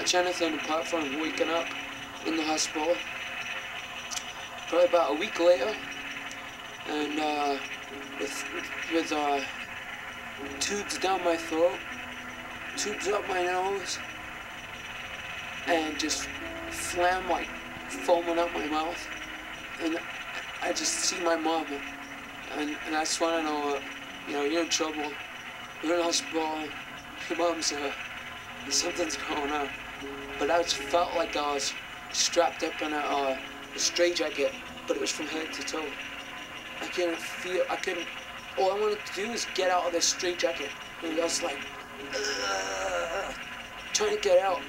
much anything apart from waking up in the hospital. Probably about a week later, and with tubes down my throat, tubes up my nose, and just phlegm like foaming out my mouth. And I just see my mom, and I just want to know, you know, you're in trouble, you're in the hospital, your mom's something's going on. But I just felt like I was strapped up in a straitjacket, but it was from head to toe. I couldn't, all I wanted to do was get out of this straitjacket. And I was like, trying to get out.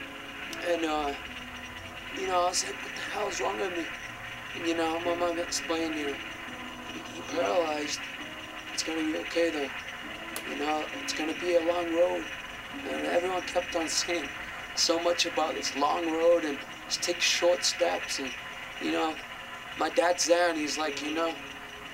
And, you know, I was like, what the hell is wrong with me? And, you know, my mom explained, you know, you're paralyzed. It's going to be okay, though. You know, it's going to be a long road. And everyone kept on saying so much about this long road and just take short steps. And, you know, my dad's there and he's like, you know,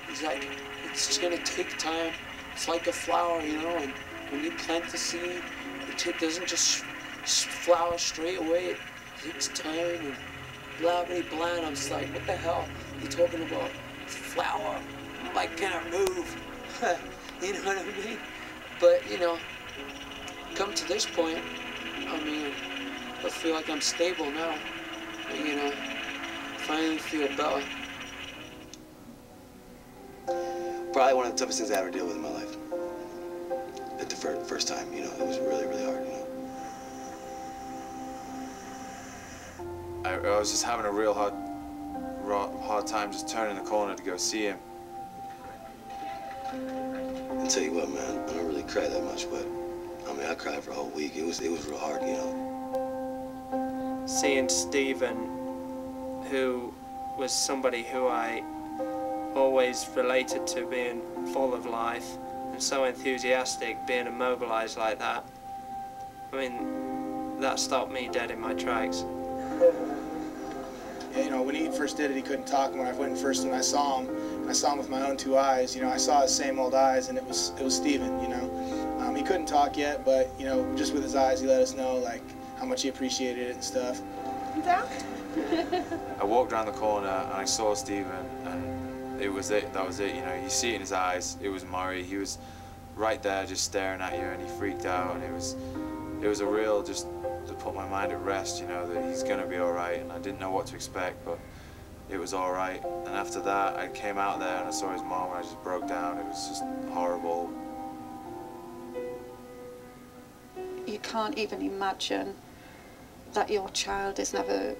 he's like, it's just going to take time. It's like a flower, you know, and when you plant the seed, it doesn't just flower straight away. It takes time and blah, blah, blah. And I'm just like, what the hell are you talking about? Flower. I'm like, can I move? You know what I mean? But, you know, come to this point, I mean, I feel like I'm stable now. And, you know, finally feel better. Probably one of the toughest things I ever deal with in my life. At the first time, you know, it was really, really hard, you know. I was just having a real hard time just turning the corner to go see him. I'll tell you what, man, I don't really cry that much, but I mean, I cried for a whole week. It was real hard, you know. Seeing Stephen, who was somebody who I always related to being full of life and so enthusiastic, being immobilized like that, I mean, that stopped me dead in my tracks. Yeah, you know, when he first did it, he couldn't talk. When I saw him, and I saw him with my own two eyes, you know, I saw his same old eyes, and it was Stephen, you know. He couldn't talk yet, but, you know, just with his eyes, he let us know, like, how much he appreciated it and stuff. I walked around the corner, and I saw Stephen, and it was it, that was it, you know. You see it in his eyes, it was Murray. He was right there just staring at you, and he freaked out, and it was a real, just to put my mind at rest, you know, that he's gonna be all right, and I didn't know what to expect, but it was all right. And after that, I came out there, and I saw his mom, and I just broke down. It was just horrible. You can't even imagine that your child is never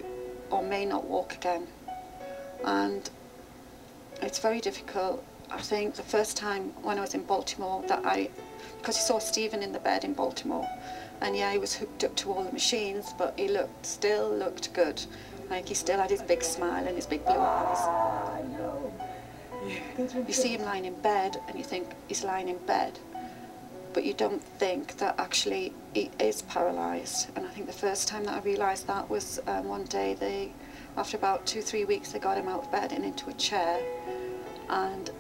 or may not walk again. And it's very difficult. I think the first time when I was in Baltimore that because you saw Stephen in the bed in Baltimore, and yeah, he was hooked up to all the machines, but he still looked good. Like he still had his big smile and his big blue eyes. You see him lying in bed and you think he's lying in bed, but you don't think that actually he is paralyzed. And I think the first time that I realized that was one day after about 2-3 weeks, they got him out of bed and into a chair, and